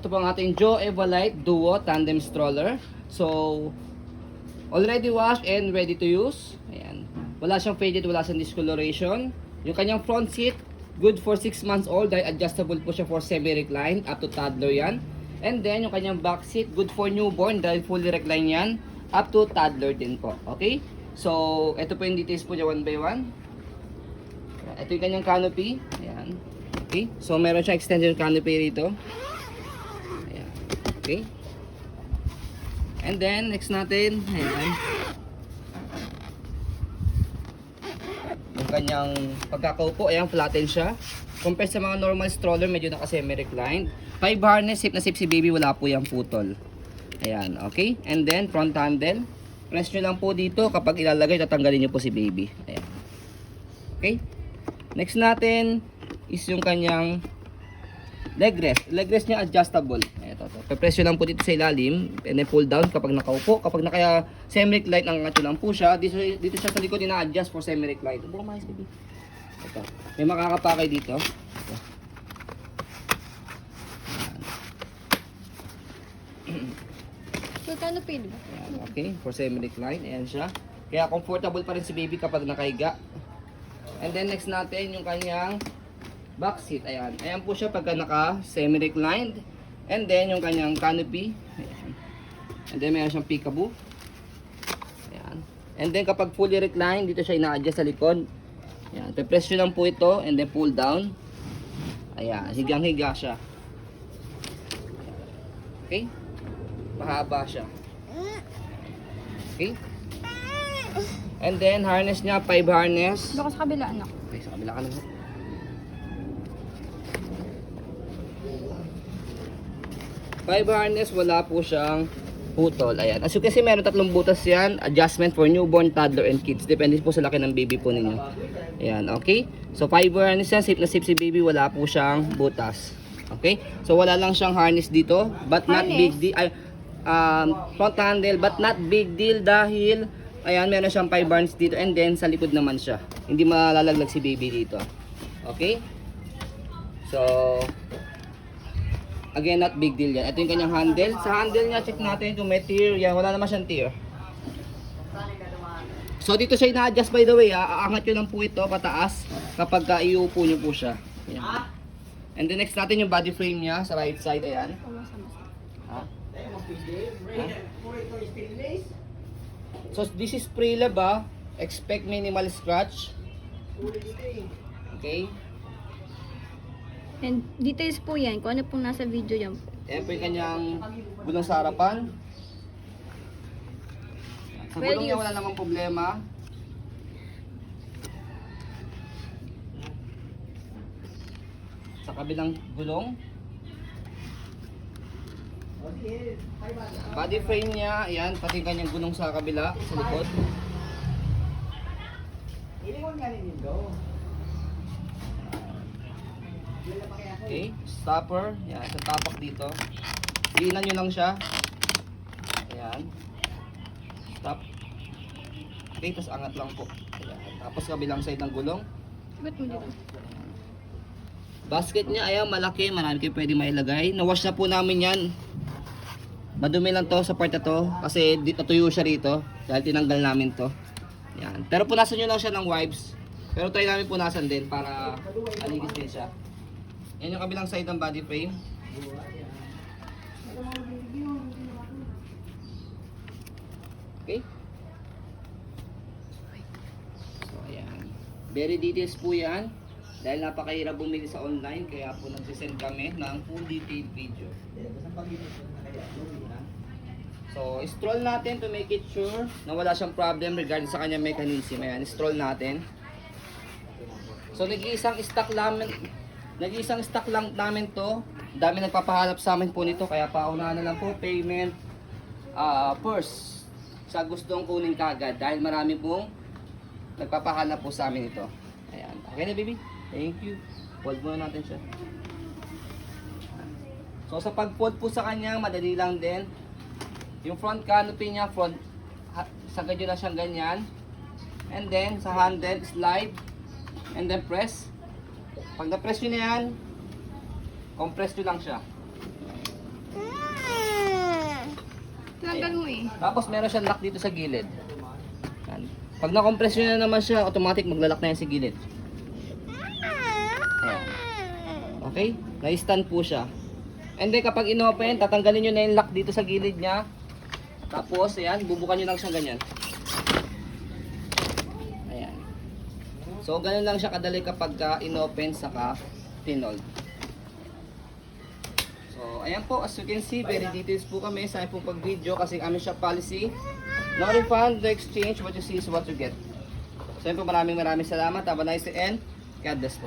ito po ang ating Joe Evolite Duo Tandem Stroller. So, already washed and ready to use. Ayan. Wala siyang faded, wala siyang discoloration. Yung kanyang front seat, good for 6 months old. Dahil adjustable po siya for semi-recline, up to toddler yan. And then, yung kanyang back seat, good for newborn. Dahil fully recline yan, up to toddler din po. Okay? So, ito po yung details po niya one by one. Ito yung kanyang canopy. Ayan. Okay? So, meron siyang extended canopy rito. Ayan. Okay? And then, next natin, ayan. Yung kanyang pagkakaupo, ayan, flatten siya. Compared sa mga normal stroller, medyo naka-semi-reclined. 5 harness, safe na safe si baby, wala po yung putol. Ayan, okay? And then, front handle. Press nyo lang po dito, kapag ilalagay, tatanggalin nyo po si baby. Ayan. Okay? Next natin is yung kanyang leg rest. Leg rest niya adjustable. Ito. Pe-press nyo lang po dito sa ilalim and then pull down kapag nakaupo. Kapag naka semi-recline, angat nyo lang po siya. Dito siya sa likod, ina-adjust for semi-recline. Ito, mais, baby. Ito. May makakapakay dito. Ito. So, canopy, diba? Ayan, okay, for semi-recline. Ayan siya. Kaya comfortable pa rin si baby kapag nakahiga. And then next natin yung kanyang back seat. Ayan. Ayan po siya pagka naka semi-reclined. And then yung kanyang canopy. Ayan. And then mayroon siyang peekaboo. Ayan. And then kapag fully reclined, dito siya ina-adjust sa likod. Ayan. Pe-press nyo lang po ito and then pull down. Ayan. Higang-higa siya. Okay? Mahaba siya. Okay? And then harness niya, 5 harness. Baka sa kabila, anak. Okay, sa kabila ka naman. 5 harness, wala po siyang putol. Ayan. As you can see, meron 3 butas yan. Adjustment for newborn, toddler, and kids. Depende po sa laki ng baby po ninyo. Ayan, okay? So, 5 harness yan. Safe na safe si baby. Wala po siyang butas. Okay? So, wala lang siyang harness dito. But not big deal. Front handle, but not big deal dahil ayan, meron siyang 5 harness dito and then sa likod naman siya. Hindi malalaglag si baby dito. Okay? So, again, not big deal yan. Ito yung kanyang handle. Sa handle niya, check natin kung may tear. Yan, wala naman siyang tear. So, dito siya ina-adjust by the way. Aangat nyo lang po ito pataas kapag iuupo nyo po siya. Yan. And then next natin yung body frame niya sa right side. Ayan. Ha? So, this is pre-lab Expect minimal scratch. Okay. And details po yan, kung ano pong nasa video yan po. Ayan po yung kanyang gulong sa harapan. Sa Well gulong niya used. wala namang problema. Sa kabilang gulong. Body frame niya, ayan, pati yung kanyang gulong sa kabila, sa likod. Okay, stopper, yan, sa tapak dito. Ilinan nyo lang siya. Ayan. Stop. Okay, tapos angat lang po. Ayan. Tapos kabilang side ng gulong. Ba't mo dito? Basket niya, ayan, malaki. Marami kayo pwede mailagay. Nawash na po namin yan. Madumi lang to sa part na to. Kasi natuyo siya rito. Dahil tinanggal namin to. Ayan. Pero punasan nyo lang siya ng wipes. Pero try namin punasan din para aligis din siya. Yan yung kabilang side ng body frame. Okay. So, ayan. Very details po yan. Dahil napakahirap bumili sa online, kaya po nagsisend kami ng full detailed video. So, stroll natin to make it sure na wala siyang problem regarding sa kanyang mechanism. Ayan, stroll natin. So, nag-iisang stock lang namin to. Dami nagpapahanap sa amin po nito, kaya paunahan na lang po payment first sa gustong kunin kagad dahil marami pong nagpapahanap po sa amin ito. Ayan. Okay na, baby? Thank you. Fold muna natin siya. So sa pag-fold po sa kanya, madali lang din. Yung front canopy niya, sagad nyo na siyang ganyan. And then sa handle, slide. And then press. Pag na-press nyo na yan, compress nyo lang siya. Tanggal mo eh. Tapos meron siyang lock dito sa gilid. Yan. Pag na-compress nyo na naman siya, automatic maglalak na yan sa gilid. Ayan. Okay? Na-stand po siya. And then kapag inopen, tatanggalin nyo na yung lock dito sa gilid niya. Tapos, ayan, bubukan nyo lang siya ganyan. Ayan. So, ganun lang siya kadali kapag inopen saka tinold. So, ayan po, as you can see, very details po kami sa aming pong pag-video kasi aming shop policy. No refund, no exchange, what you see is what you get. So, ayan po, maraming salamat. Have a nice day and God bless po.